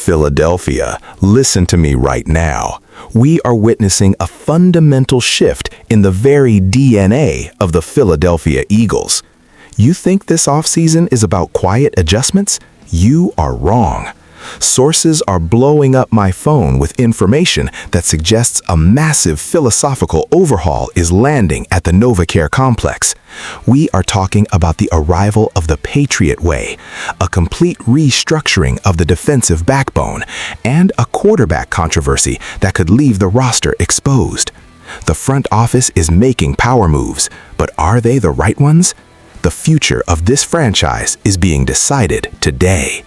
Philadelphia, listen to me right now. We are witnessing a fundamental shift in the very DNA of the Philadelphia Eagles. You think this offseason is about quiet adjustments? You are wrong. Sources are blowing up my phone with information that suggests a massive philosophical overhaul is landing at the NovaCare complex. We are talking about the arrival of the Patriot Way, a complete restructuring of the defensive backbone, and a quarterback controversy that could leave the roster exposed. The front office is making power moves, but are they the right ones? The future of this franchise is being decided today.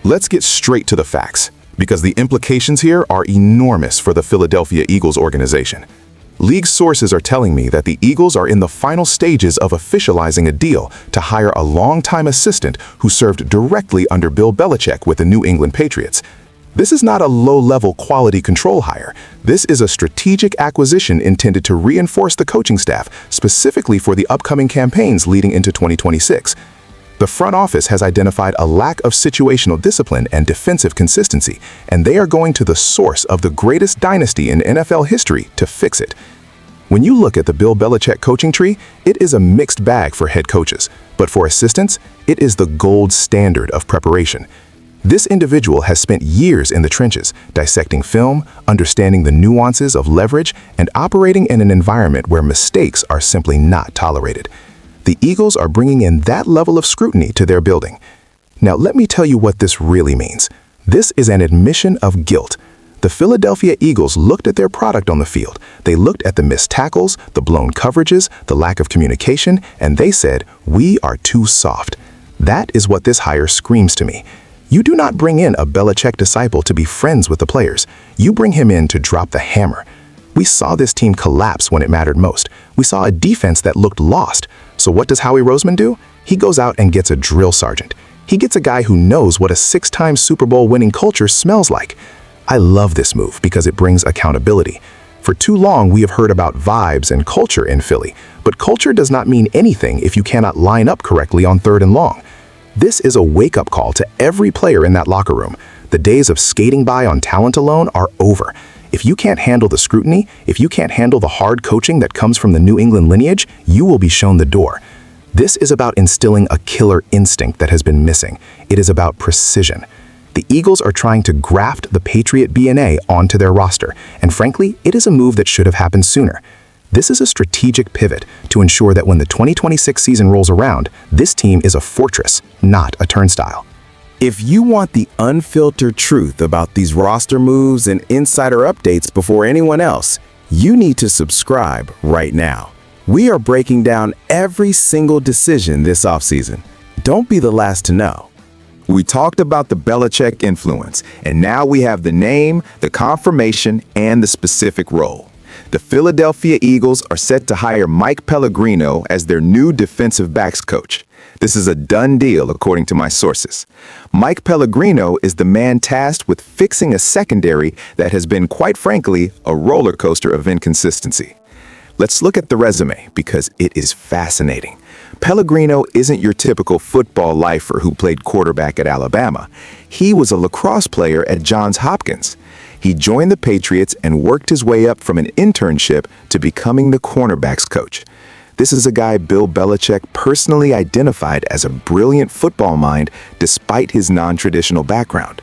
Let's get straight to the facts, because the implications here are enormous for the Philadelphia Eagles organization. League sources are telling me that the Eagles are in the final stages of officializing a deal to hire a longtime assistant who served directly under Bill Belichick with the New England Patriots. This is not a low-level quality control hire. This is a strategic acquisition intended to reinforce the coaching staff, specifically for the upcoming campaigns leading into 2026. The front office has identified a lack of situational discipline and defensive consistency, and they are going to the source of the greatest dynasty in NFL history to fix it. When you look at the Bill Belichick coaching tree, it is a mixed bag for head coaches, but for assistants, it is the gold standard of preparation. This individual has spent years in the trenches, dissecting film, understanding the nuances of leverage, and operating in an environment where mistakes are simply not tolerated. The Eagles are bringing in that level of scrutiny to their building. Now, let me tell you what this really means. This is an admission of guilt. The Philadelphia Eagles looked at their product on the field. They looked at the missed tackles, the blown coverages, the lack of communication, and they said, "We are too soft." That is what this hire screams to me. You do not bring in a Belichick disciple to be friends with the players. You bring him in to drop the hammer. We saw this team collapse when it mattered most. We saw a defense that looked lost. So what does Howie Roseman do? He goes out and gets a drill sergeant. He gets a guy who knows what a 6-time Super Bowl winning culture smells like. I love this move because it brings accountability. For too long, we have heard about vibes and culture in Philly, but culture does not mean anything if you cannot line up correctly on 3rd and long. This is a wake-up call to every player in that locker room. The days of skating by on talent alone are over. If you can't handle the scrutiny, if you can't handle the hard coaching that comes from the New England lineage, you will be shown the door. This is about instilling a killer instinct that has been missing. It is about precision. The Eagles are trying to graft the Patriot DNA onto their roster, and frankly, it is a move that should have happened sooner. This is a strategic pivot to ensure that when the 2026 season rolls around, this team is a fortress, not a turnstile. If you want the unfiltered truth about these roster moves and insider updates before anyone else, you need to subscribe right now. We are breaking down every single decision this offseason. Don't be the last to know. We talked about the Belichick influence, and now we have the name, the confirmation, and the specific role. The Philadelphia Eagles are set to hire Mike Pellegrino as their new defensive backs coach. This is a done deal, according to my sources. Mike Pellegrino is the man tasked with fixing a secondary that has been, quite frankly, a roller coaster of inconsistency. Let's look at the resume, because it is fascinating. Pellegrino isn't your typical football lifer who played quarterback at Alabama. He was a lacrosse player at Johns Hopkins. He joined the Patriots and worked his way up from an internship to becoming the cornerbacks coach. This is a guy Bill Belichick personally identified as a brilliant football mind despite his non-traditional background.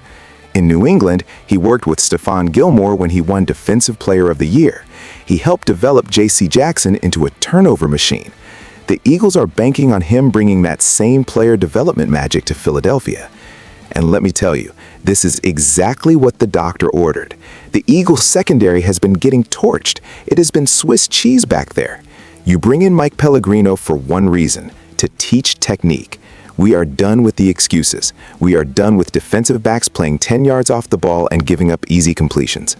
In New England, he worked with Stephon Gilmore when he won Defensive Player of the Year. He helped develop J.C. Jackson into a turnover machine. The Eagles are banking on him bringing that same player development magic to Philadelphia. And let me tell you, this is exactly what the doctor ordered. The Eagles secondary has been getting torched. It has been Swiss cheese back there. You bring in Mike Pellegrino for one reason, to teach technique. We are done with the excuses. We are done with defensive backs playing 10 yards off the ball and giving up easy completions.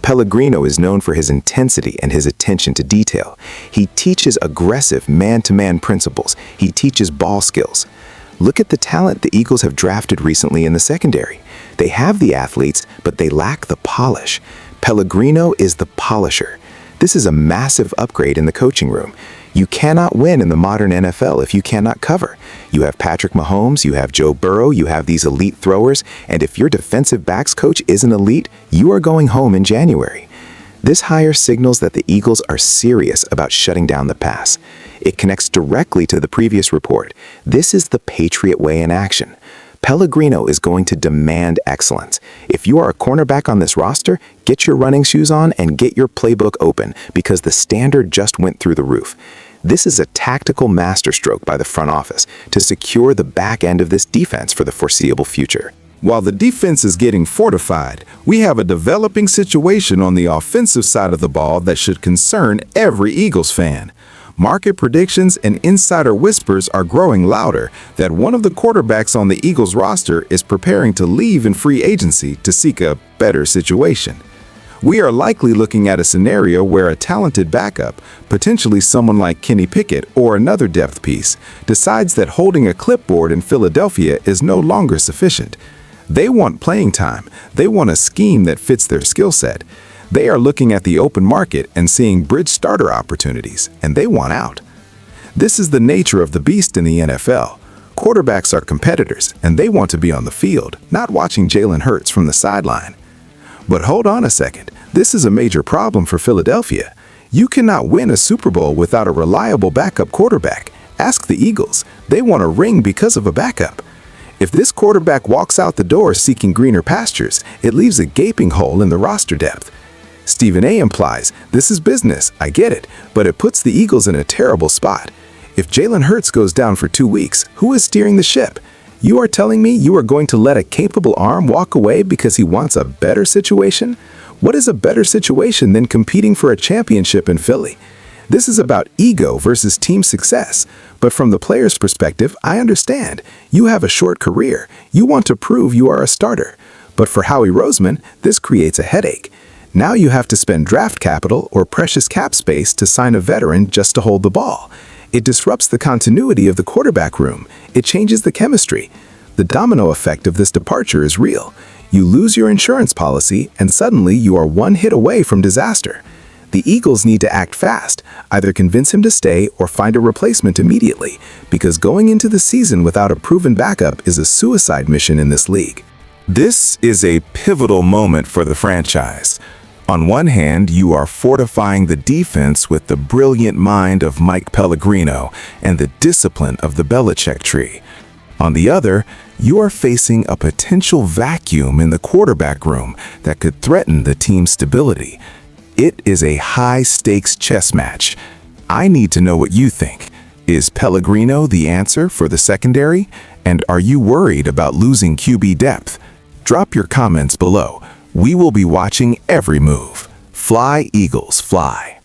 Pellegrino is known for his intensity and his attention to detail. He teaches aggressive man-to-man principles. He teaches ball skills. Look at the talent the Eagles have drafted recently in the secondary. They have the athletes, but they lack the polish. Pellegrino is the polisher. This is a massive upgrade in the coaching room. You cannot win in the modern NFL if you cannot cover. You have Patrick Mahomes, you have Joe Burrow, you have these elite throwers, and if your defensive backs coach isn't elite, you are going home in January. This hire signals that the Eagles are serious about shutting down the pass. It connects directly to the previous report. This is the Patriot way in action. Pellegrino is going to demand excellence. If you are a cornerback on this roster, get your running shoes on and get your playbook open because the standard just went through the roof. This is a tactical masterstroke by the front office to secure the back end of this defense for the foreseeable future. While the defense is getting fortified, we have a developing situation on the offensive side of the ball that should concern every Eagles fan. Market predictions and insider whispers are growing louder that one of the quarterbacks on the Eagles roster is preparing to leave in free agency to seek a better situation. We are likely looking at a scenario where a talented backup, potentially someone like Kenny Pickett or another depth piece, decides that holding a clipboard in Philadelphia is no longer sufficient. They want playing time. They want a scheme that fits their skill set. They are looking at the open market and seeing bridge starter opportunities, and they want out. This is the nature of the beast in the NFL. Quarterbacks are competitors, and they want to be on the field, not watching Jalen Hurts from the sideline. But hold on a second. This is a major problem for Philadelphia. You cannot win a Super Bowl without a reliable backup quarterback. Ask the Eagles. They want a ring because of a backup. If this quarterback walks out the door seeking greener pastures, it leaves a gaping hole in the roster depth. Stephen A. implies, this is business, I get it, but it puts the Eagles in a terrible spot. If Jalen Hurts goes down for 2 weeks, who is steering the ship? You are telling me you are going to let a capable arm walk away because he wants a better situation? What is a better situation than competing for a championship in Philly? This is about ego versus team success. But from the player's perspective, I understand. You have a short career. You want to prove you are a starter. But for Howie Roseman, this creates a headache. Now you have to spend draft capital or precious cap space to sign a veteran just to hold the ball. It disrupts the continuity of the quarterback room. It changes the chemistry. The domino effect of this departure is real. You lose your insurance policy, and suddenly you are one hit away from disaster. The Eagles need to act fast, either convince him to stay or find a replacement immediately, because going into the season without a proven backup is a suicide mission in this league. This is a pivotal moment for the franchise. On one hand, you are fortifying the defense with the brilliant mind of Mike Pellegrino and the discipline of the Belichick tree. On the other, you are facing a potential vacuum in the quarterback room that could threaten the team's stability. It is a high-stakes chess match. I need to know what you think. Is Pellegrino the answer for the secondary? And are you worried about losing QB depth? Drop your comments below. We will be watching every move. Fly, Eagles, fly.